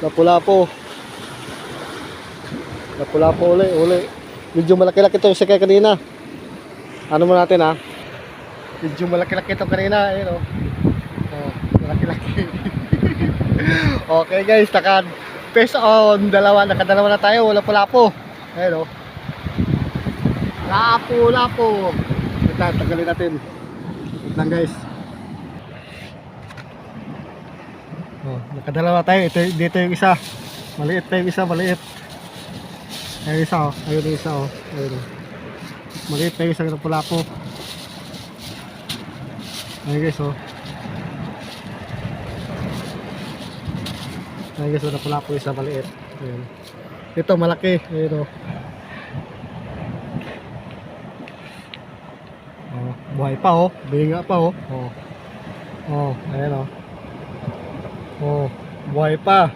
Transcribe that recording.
Lapu-lapu. Lapu-lapu uli. Medyo malaki-laki ito yung kaya kanina. Ano mo natin ha? Medyo malaki-laki ito kanina. Ayun o. Oh, malaki-laki. Okay guys, Face on, nakadalawa na tayo, lapu-lapu. Ayun o. Lapu-lapu. Ito, tagalin natin. Ito lang guys. Oh, nakadalawa tayo. Dito yung isa. Maliit pa yung isa, maliit. Ayun isa oh. Ayun yung isa oh. Ayun oh. Maliit pa yung isa lapu-lapu. Ayun guys oh. Ayun guys oh, lapu-lapu isa maliit. Ayun. Ito malaki. Ayun oh. Oh, buhay pa oh. Binga pa oh. Oh. Oh, ayun oh. Oh, buhay pa.